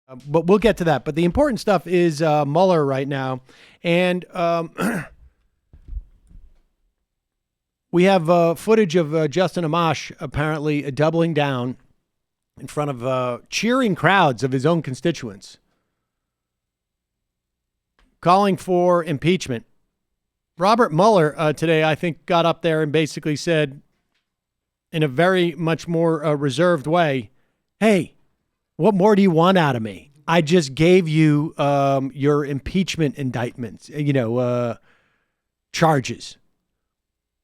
But we'll get to that. But the important stuff is Mueller right now. And we have footage of Justin Amash apparently doubling down in front of cheering crowds of his own constituents, calling for impeachment. Robert Mueller today, I think, got up there and basically said in a very much more reserved way, hey, what more do you want out of me? I just gave you your impeachment indictments, charges.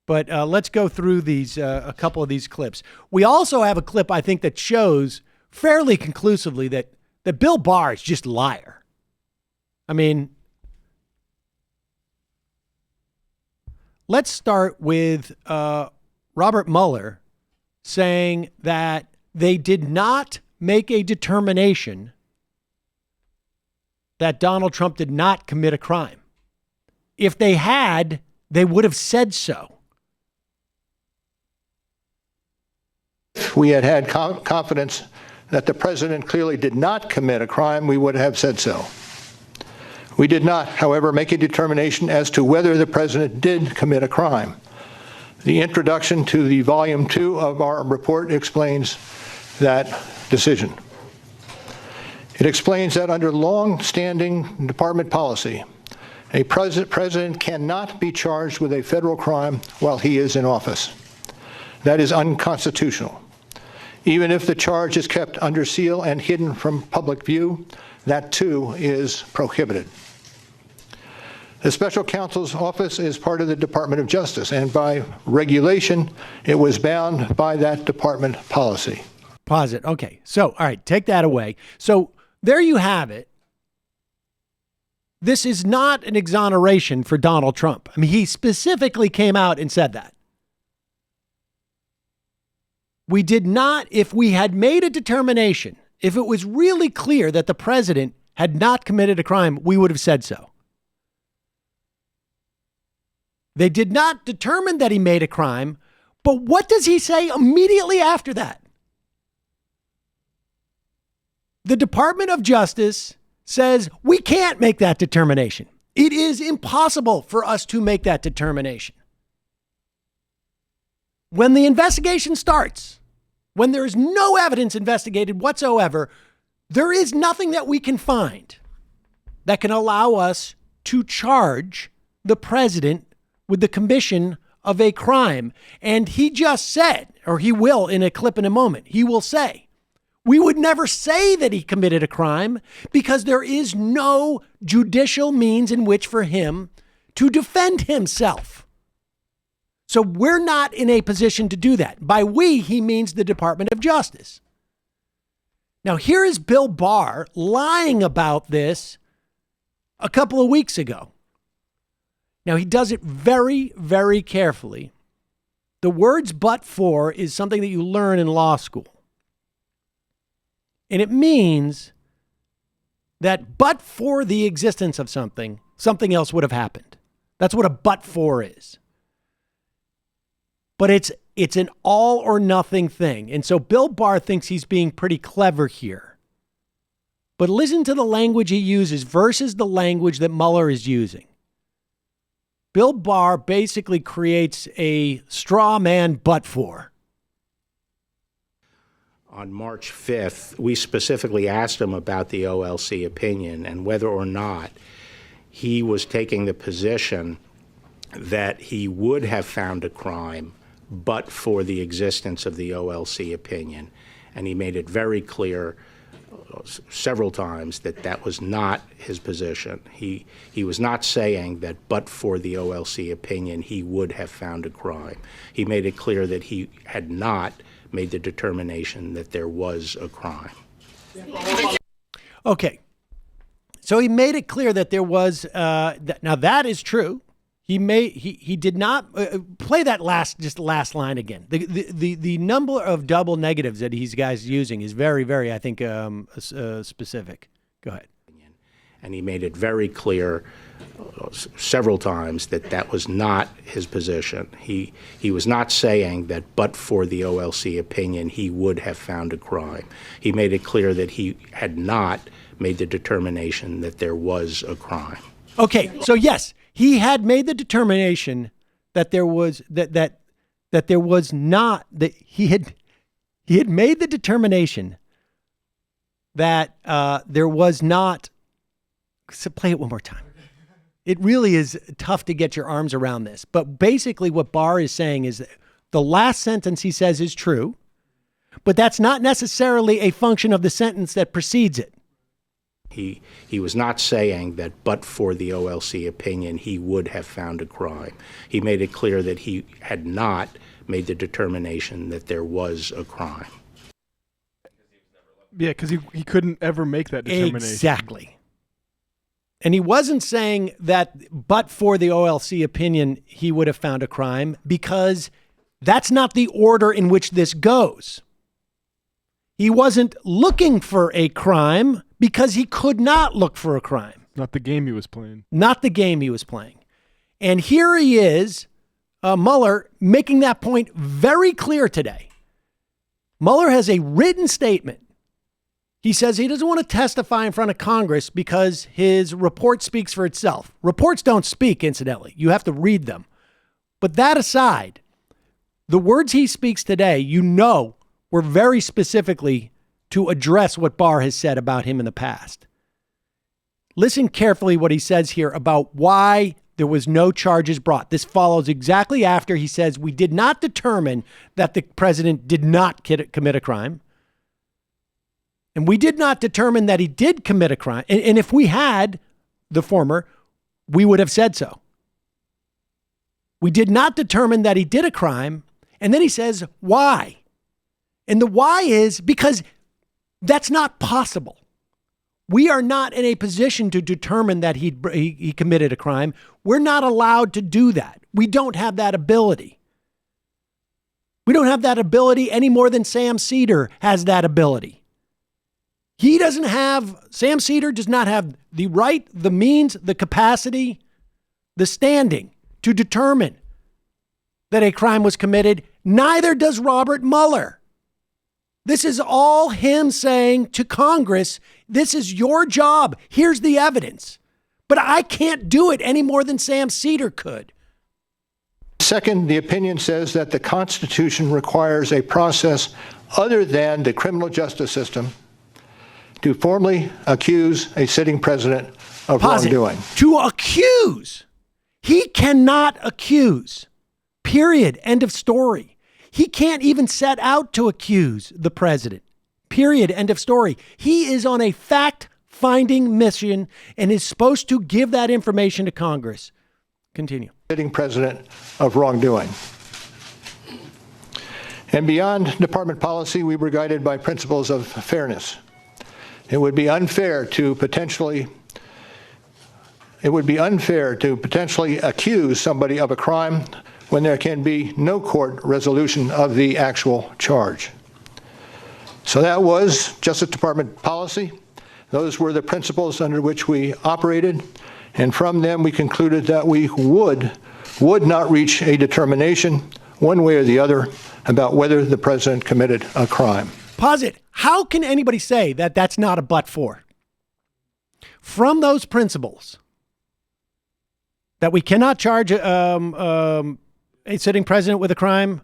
But let's go through these, a couple of these clips. We also have a clip, I think, that shows fairly conclusively that Bill Barr is just a liar. I mean, let's start with Robert Mueller saying that they did not make a determination that Donald Trump did not commit a crime. If they had, they would have said so. If we had confidence that the president clearly did not commit a crime, we would have said so. We did not, however, make a determination as to whether the president did commit a crime. The introduction to the volume 2 of our report explains that decision. It explains that under long-standing department policy, a president cannot be charged with a federal crime while he is in office. That is unconstitutional. Even if the charge is kept under seal and hidden from public view, that too is prohibited. The special counsel's office is part of the Department of Justice, and by regulation, it was bound by that department policy. Pause it. Okay. So, all right, take that away. So there you have it. This is not an exoneration for Donald Trump. I mean, he specifically came out and said that. We did not, if we had made a determination, if it was really clear that the president had not committed a crime, we would have said so. They did not determine that he made a crime, but what does he say immediately after that? The Department of Justice says we can't make that determination. It is impossible for us to make that determination. When the investigation starts, when there is no evidence investigated whatsoever, there is nothing that we can find that can allow us to charge the president with the commission of a crime. And he just said, or he will in a clip in a moment, he will say, we would never say that he committed a crime because there is no judicial means in which for him to defend himself. So we're not in a position to do that. By we, he means the Department of Justice. Now, here is Bill Barr lying about this a couple of weeks ago. Now, he does it very, very carefully. The words but for is something that you learn in law school. And it means that but for the existence of something, something else would have happened. That's what a but for is. But it's an all or nothing thing. And so Bill Barr thinks he's being pretty clever here. But listen to the language he uses versus the language that Mueller is using. Bill Barr basically creates a straw man but for. On March 5th, we specifically asked him about the OLC opinion and whether or not he was taking the position that he would have found a crime but for the existence of the OLC opinion. And he made it very clear several times that that was not his position. He was not saying that but for the OLC opinion, he would have found a crime. He made it clear that he had not made the determination that there was a crime. Okay. So he made it clear that there was, now that is true. He did not play that last line again. The number of double negatives that these guys using is very, very, I think, specific. Go ahead. And he made it very clear several times that that was not his position. He was not saying that but for the OLC opinion, he would have found a crime. He made it clear that he had not made the determination that there was a crime. Okay, so yes, he had made the determination that there was that there was not, that he had made the determination that there was not. So play it one more time. It really is tough to get your arms around this. But basically what Barr is saying is that the last sentence he says is true, but that's not necessarily a function of the sentence that precedes it. He was not saying that but for the OLC opinion, he would have found a crime. He made it clear that he had not made the determination that there was a crime. Yeah, because he couldn't ever make that determination. Exactly. And he wasn't saying that but for the OLC opinion, he would have found a crime, because that's not the order in which this goes. He wasn't looking for a crime because he could not look for a crime. Not the game he was playing. Not the game he was playing. And here he is, Mueller, making that point very clear today. Mueller has a written statement. He says he doesn't want to testify in front of Congress because his report speaks for itself. Reports don't speak, incidentally. You have to read them. But that aside, the words he speaks today, were very specifically to address what Barr has said about him in the past. Listen carefully what he says here about why there was no charges brought. This follows exactly after he says we did not determine that the president did not commit a crime. And we did not determine that he did commit a crime. And if we had, the former, we would have said so. We did not determine that he did a crime. And then he says, why? And the why is because that's not possible. We are not in a position to determine that he committed a crime. We're not allowed to do that. We don't have that ability. We don't have that ability any more than Sam Seder has that ability. Sam Seder does not have the right, the means, the capacity, the standing to determine that a crime was committed. Neither does Robert Mueller. This is all him saying to Congress, this is your job. Here's the evidence. But I can't do it any more than Sam Seder could. Second, the opinion says that the Constitution requires a process other than the criminal justice system to formally accuse a sitting president of wrongdoing. To accuse. He cannot accuse. Period. End of story. He can't even set out to accuse the president. Period. End of story. He is on a fact-finding mission and is supposed to give that information to Congress. Continue. Sitting president of wrongdoing. And beyond department policy, we were guided by principles of fairness. It would be unfair to potentially accuse somebody of a crime when there can be no court resolution of the actual charge. So that was Justice Department policy. Those were the principles under which we operated, and from them we concluded that we would not reach a determination one way or the other about whether the president committed a crime. Pause it. How can anybody say that that's not a but for? From those principles, that we cannot charge a sitting president with a crime,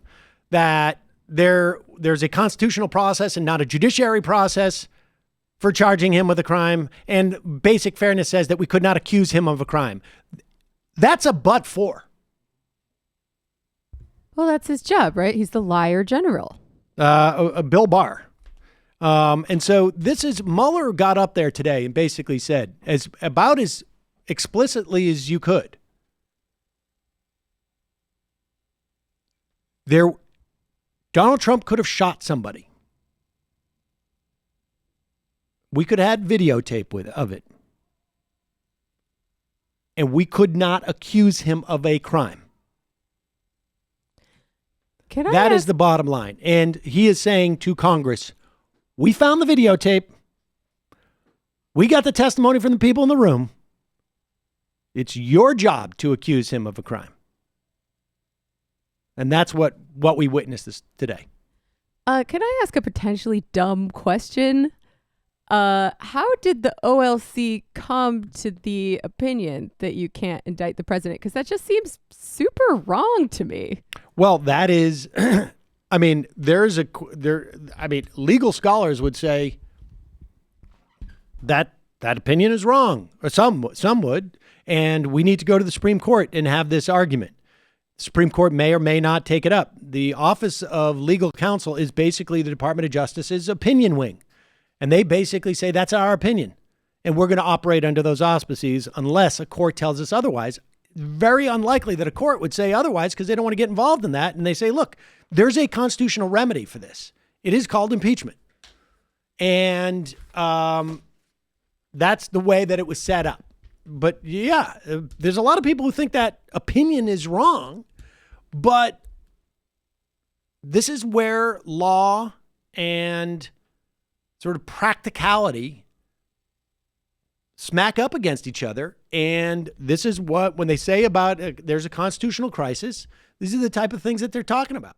that there's a constitutional process and not a judiciary process for charging him with a crime, and basic fairness says that we could not accuse him of a crime. That's a but for. Well, that's his job, right? He's the liar general. Bill Barr. And so Mueller got up there today and basically said, about as explicitly as you could, Donald Trump could have shot somebody. We could have had videotape of it. And we could not accuse him of a crime. That is the bottom line. And he is saying to Congress, we found the videotape. We got the testimony from the people in the room. It's your job to accuse him of a crime. And that's what we witnessed today. Can I ask a potentially dumb question? How did the OLC come to the opinion that you can't indict the president? Because that just seems super wrong to me. Well, that is, I mean, legal scholars would say that opinion is wrong, or some would, and we need to go to the Supreme Court and have this argument. The Supreme Court may or may not take it up. The Office of Legal Counsel is basically the Department of Justice's opinion wing. And they basically say that's our opinion. And we're going to operate under those auspices unless a court tells us otherwise. Very unlikely that a court would say otherwise because they don't want to get involved in that. And they say, look, there's a constitutional remedy for this. It is called impeachment. And that's the way that it was set up. But yeah, there's a lot of people who think that opinion is wrong. But this is where law and sort of practicality smack up against each other. And this is what, when they say about there's a constitutional crisis, these are the type of things that they're talking about.